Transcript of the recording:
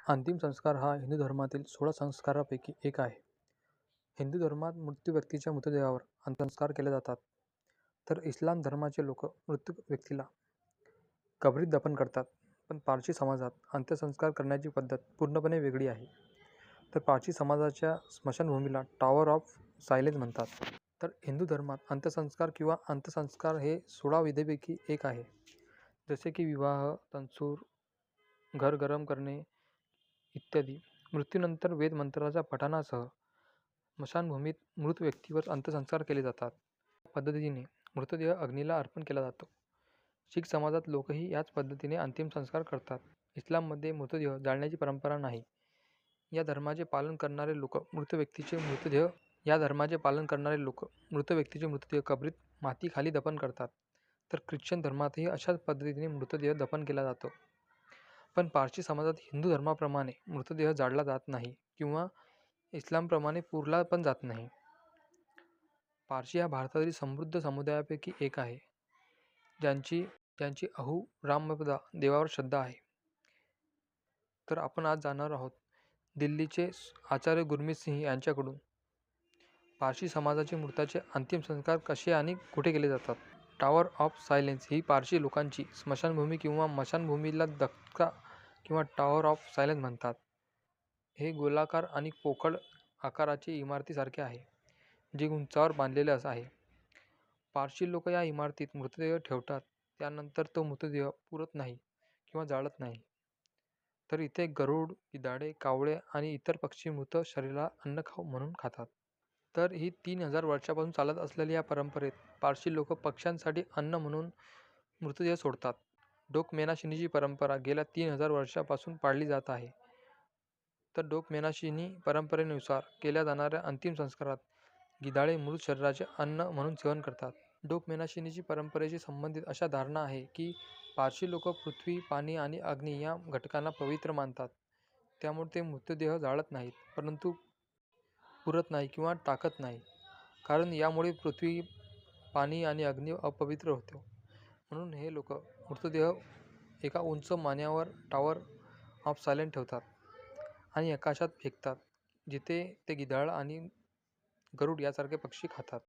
अंतिम संस्कार हा हिंदू धर्मातील 16 संस्कारांपैकी एक आहे. हिंदू धर्मात मृत्यू व्यक्तीच्या मृतदेहावर अंत्यसंस्कार केले जातात, तर इस्लाम धर्माचे लोक मृत्यू व्यक्तीला कबरीत दफन करतात. पण पारशी समाजात अंत्यसंस्कार करण्याची पद्धत पूर्णपणे वेगळी आहे. तर पारशी समाजाच्या स्मशानभूमीला टॉवर ऑफ सायलेन्स म्हणतात. तर हिंदू धर्मात अंत्यसंस्कार किंवा अंत्यसंस्कार हे 16 विधीपैकी एक आहे. जसे की विवाह, तंसूर, घर गरम करणे इत्यादी. मृत्यूनंतर वेदमंत्राच्या पठणासह स्मशानभूमीत मृत व्यक्तीवर अंत्यसंस्कार केले जातात. या पद्धतीने मृतदेह अग्नीला अर्पण केला जातो. शीख समाजात लोकही याच पद्धतीने अंतिम संस्कार करतात. इस्लाममध्ये मृतदेह जाळण्याची परंपरा नाही. या धर्माचे पालन करणारे लोक मृत व्यक्तीचे मृतदेह कबरीत मातीखाली दफन करतात. तर ख्रिश्चन धर्मातही अशाच पद्धतीने मृतदेह दफन केला जातो. पण पारशी समाजात हिंदू धर्माप्रमाणे मृतदेह जाळला जात नाही किंवा इस्लामप्रमाणे पुरला पण जात नाही. पारशी हा भारतातील समृद्ध समुदायापैकी एक आहे, ज्यांची अहोरामदा देवावर श्रद्धा आहे. तर आपण आज जाणणार आहोत दिल्लीचे आचार्य गुरमीत सिंह यांच्याकडून पारशी समाजाचे मृताचे अंतिम संस्कार कसे आणि कुठे केले जातात. टॉवर ऑफ सायलेन्स ही पारशी लोकांची स्मशानभूमी किंवा मशानभूमीला दक्का किंवा टॉवर ऑफ सायलेन्स म्हणतात. हे गोलाकार आणि पोकळ आकाराचे इमारतीसारखे आहे, जे उंचावर बांधलेले आहे. पारशी लोक या इमारतीत मृतदेह ठेवतात. त्यानंतर तो मृतदेह पुरत नाही किंवा जाळत नाही. तर इथे गरुड, गिधाडे, कावळे आणि इतर पक्षी मृत शरीराला अन्न म्हणून खातात. तर ही 3000 वर्षापासून चालत असलेल्या या परंपरेत पारशी लोक पक्ष्यांसाठी अन्न म्हणून मृतदेह सोडतात. डोकमेनाशिनीची परंपरा गेल्या 3000 वर्षापासून पाळली जात आहे. तर डोकमेनाशिनी परंपरेनुसार केल्या जाणाऱ्या अंतिम संस्कारात गिधाडे मृत शरीराचे अन्न म्हणून सेवन करतात. डोकमेनाशिनीची परंपरेशी संबंधित अशा धारणा आहे की पारशी लोक पृथ्वी, पाणी आणि अग्नी या घटकांना पवित्र मानतात. त्यामुळे ते मृतदेह जाळत नाहीत, परंतु पुरत नाही किंवा टाकत नाही, कारण यामुळे पृथ्वी, पाणी आणि अग्नी अपवित्र होतो. म्हणून हे लोक मृतदेह एका उंच मान्यावर टॉवर ऑफ सायलेन्स ठेवतात आणि आकाशात फेकतात, जिथे ते गिधाड आणि गरुड यासारखे पक्षी खातात.